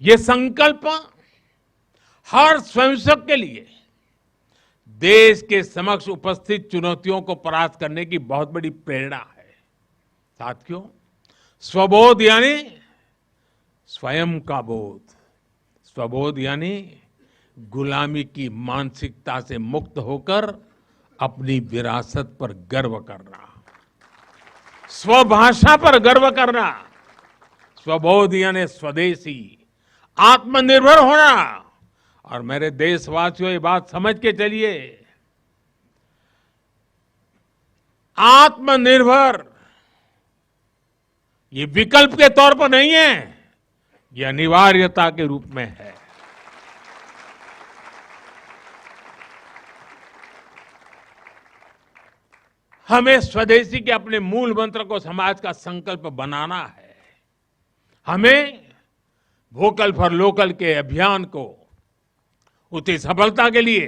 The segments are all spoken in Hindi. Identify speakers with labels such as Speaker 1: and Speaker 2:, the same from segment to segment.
Speaker 1: ये संकल्प हर स्वयंसेवक के लिए देश के समक्ष उपस्थित चुनौतियों को परास्त करने की बहुत बड़ी प्रेरणा है। साथियों, स्वबोध यानी स्वयं का बोध, स्वबोध यानी गुलामी की मानसिकता से मुक्त होकर अपनी विरासत पर गर्व करना, स्वभाषा पर गर्व करना। स्वबोध यानी स्वदेशी, आत्मनिर्भर होना। और मेरे देशवासियों, ये बात समझ के चलिए, आत्मनिर्भर ये विकल्प के तौर पर नहीं है, ये अनिवार्यता के रूप में है। हमें स्वदेशी के अपने मूल मंत्र को समाज का संकल्प बनाना है। हमें वोकल फॉर लोकल के अभियान को उसकी सफलता के लिए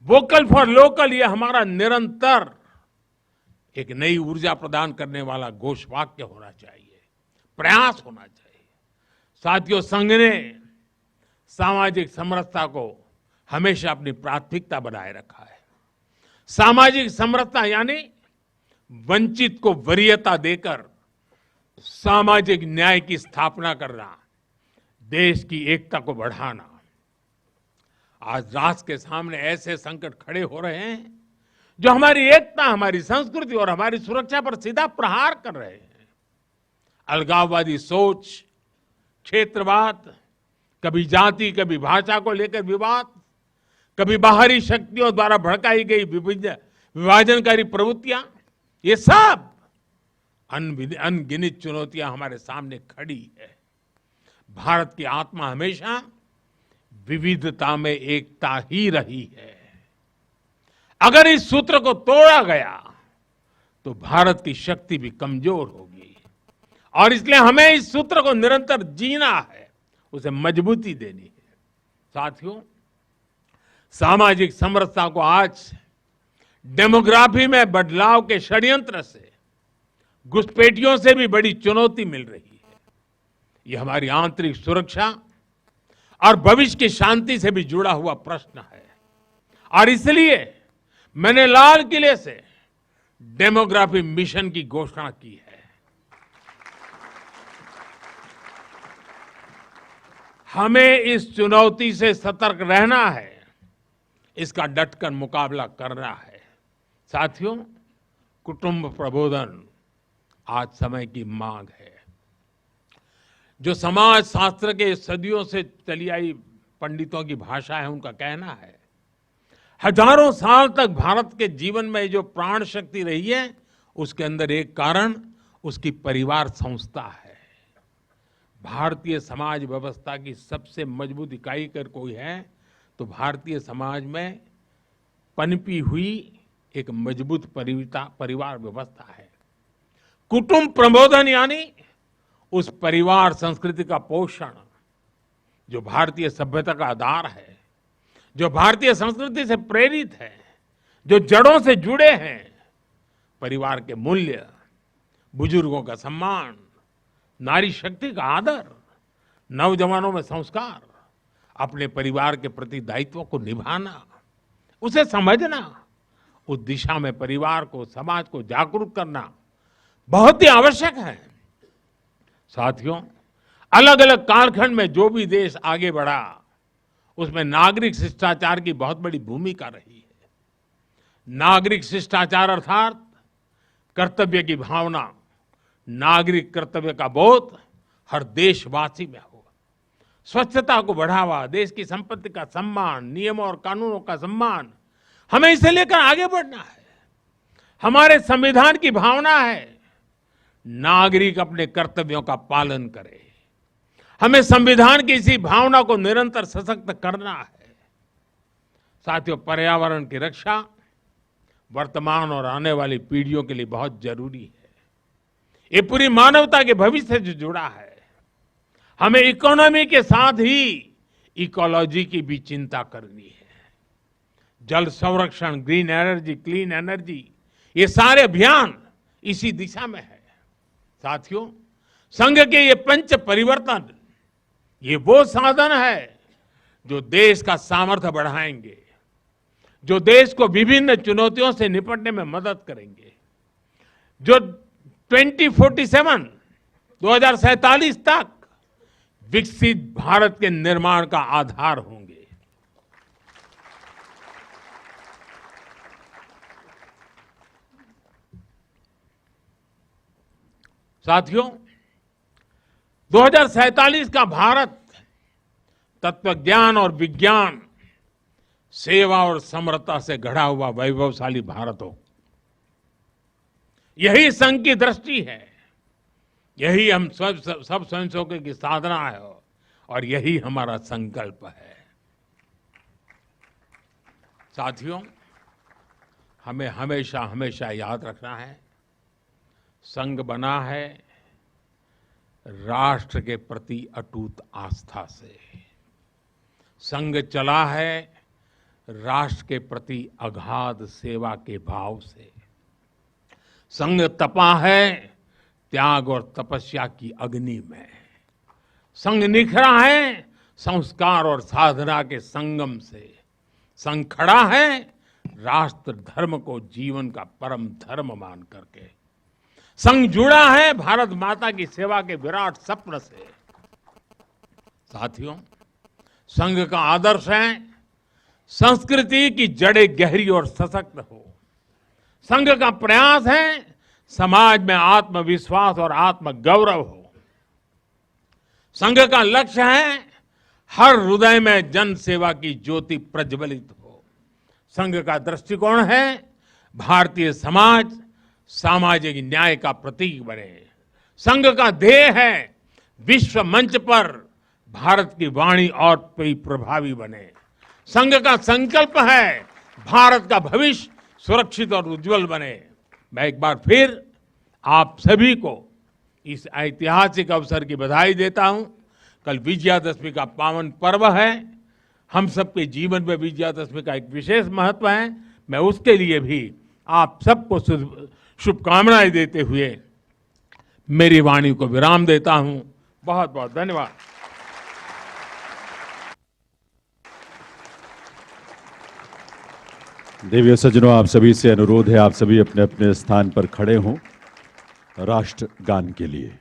Speaker 1: वोकल फॉर लोकल ये हमारा निरंतर एक नई ऊर्जा प्रदान करने वाला घोषवाक्य होना चाहिए, प्रयास होना चाहिए। साथियों, संघ ने सामाजिक समरसता को हमेशा अपनी प्राथमिकता बनाए रखा है। सामाजिक समरसता यानी वंचित को वरीयता देकर सामाजिक न्याय की स्थापना करना, देश की एकता को बढ़ाना। आज राष्ट्र के सामने ऐसे संकट खड़े हो रहे हैं जो हमारी एकता, हमारी संस्कृति और हमारी सुरक्षा पर सीधा प्रहार कर रहे हैं। अलगाववादी सोच, क्षेत्रवाद, कभी जाति, कभी भाषा को लेकर विवाद, कभी बाहरी शक्तियों द्वारा भड़काई गई विभाजनकारी प्रवृत्तियां, ये सब अनगिनत चुनौतियां हमारे सामने खड़ी है। भारत की आत्मा हमेशा विविधता में एकता ही रही है। अगर इस सूत्र को तोड़ा गया तो भारत की शक्ति भी कमजोर होगी, और इसलिए हमें इस सूत्र को निरंतर जीना है, उसे मजबूती देनी है। साथियों, सामाजिक समरसता को आज डेमोग्राफी में बदलाव के षड्यंत्र से, घुसपैठियों से भी बड़ी चुनौती मिल रही है। यह हमारी आंतरिक सुरक्षा और भविष्य की शांति से भी जुड़ा हुआ प्रश्न है, और इसलिए मैंने लाल किले से डेमोग्राफी मिशन की घोषणा की है। हमें इस चुनौती से सतर्क रहना है, इसका डटकर मुकाबला करना है। साथियों, कुटुंब प्रबोधन आज समय की मांग है। जो समाज शास्त्र के सदियों से चली आई पंडितों की भाषा है, उनका कहना है, हजारों साल तक भारत के जीवन में जो प्राण शक्ति रही है, उसके अंदर एक कारण उसकी परिवार संस्था है। भारतीय समाज व्यवस्था की सबसे मजबूत इकाई अगर कोई है तो भारतीय समाज में पनपी हुई एक मजबूत परिवार व्यवस्था है। कुटुंब प्रबोधन यानी उस परिवार संस्कृति का पोषण जो भारतीय सभ्यता का आधार है, जो भारतीय संस्कृति से प्रेरित है, जो जड़ों से जुड़े हैं। परिवार के मूल्य, बुजुर्गों का सम्मान, नारी शक्ति का आदर, नौजवानों में संस्कार, अपने परिवार के प्रति दायित्व को निभाना, उसे समझना, उस दिशा में परिवार को, समाज को जागरूक करना बहुत ही आवश्यक है। साथियों, अलग अलग कालखंड में जो भी देश आगे बढ़ा, उसमें नागरिक शिष्टाचार की बहुत बड़ी भूमिका रही है। नागरिक शिष्टाचार अर्थात कर्तव्य की भावना, नागरिक कर्तव्य का बोध हर देशवासी में हो। स्वच्छता को बढ़ावा, देश की संपत्ति का सम्मान, नियमों और कानूनों का सम्मान, हमें इसे लेकर आगे बढ़ना है। हमारे संविधान की भावना है नागरिक अपने कर्तव्यों का पालन करे। हमें संविधान की इसी भावना को निरंतर सशक्त करना है। साथियों, पर्यावरण की रक्षा वर्तमान और आने वाली पीढ़ियों के लिए बहुत जरूरी है। ये पूरी मानवता के भविष्य से जुड़ा है। हमें इकोनॉमी के साथ ही इकोलॉजी की भी चिंता करनी है। जल संरक्षण, ग्रीन एनर्जी, क्लीन एनर्जी, ये सारे अभियान इसी दिशा में है। साथियों, संघ के ये पंच परिवर्तन ये वो साधन है जो देश का सामर्थ्य बढ़ाएंगे, जो देश को विभिन्न चुनौतियों से निपटने में मदद करेंगे, जो 2047 तक विकसित भारत के निर्माण का आधार होंगे। साथियों, 2047 का भारत तत्वज्ञान और विज्ञान, सेवा और समरसता से गढ़ा हुआ वैभवशाली भारत हो। यही संघ की दृष्टि है, यही हम सब स्वयंसेवकों की साधना है और यही हमारा संकल्प है। साथियों, हमें हमेशा हमेशा याद रखना है, संघ बना है राष्ट्र के प्रति अटूट आस्था से, संघ चला है राष्ट्र के प्रति अगाध सेवा के भाव से, संघ तपा है त्याग और तपस्या की अग्नि में, संघ निखरा है संस्कार और साधना के संगम से, संघ खड़ा है राष्ट्र धर्म को जीवन का परम धर्म मान करके, संघ जुड़ा है भारत माता की सेवा के विराट स्वप्न से। साथियों, संघ का आदर्श है संस्कृति की जड़ें गहरी और सशक्त हो। संघ का प्रयास है समाज में आत्मविश्वास और आत्मगौरव हो। संघ का लक्ष्य है हर हृदय में जन सेवा की ज्योति प्रज्वलित हो। संघ का दृष्टिकोण है भारतीय समाज सामाजिक न्याय का प्रतीक बने। संघ का ध्येय है विश्व मंच पर भारत की वाणी और भी प्रभावी बने। संघ का संकल्प है भारत का भविष्य सुरक्षित और उज्जवल बने। मैं एक बार फिर आप सभी को इस ऐतिहासिक अवसर की बधाई देता हूं। कल विजयादशमी का पावन पर्व है। हम सबके जीवन में विजयादशमी का एक विशेष महत्व है। मैं उसके लिए भी आप सबको शुभकामनाएं देते हुए मेरी वाणी को विराम देता हूं। बहुत बहुत धन्यवाद।
Speaker 2: देवीय सज्जनों, आप सभी से अनुरोध है, आप सभी अपने अपने स्थान पर खड़े हों राष्ट्रगान के लिए।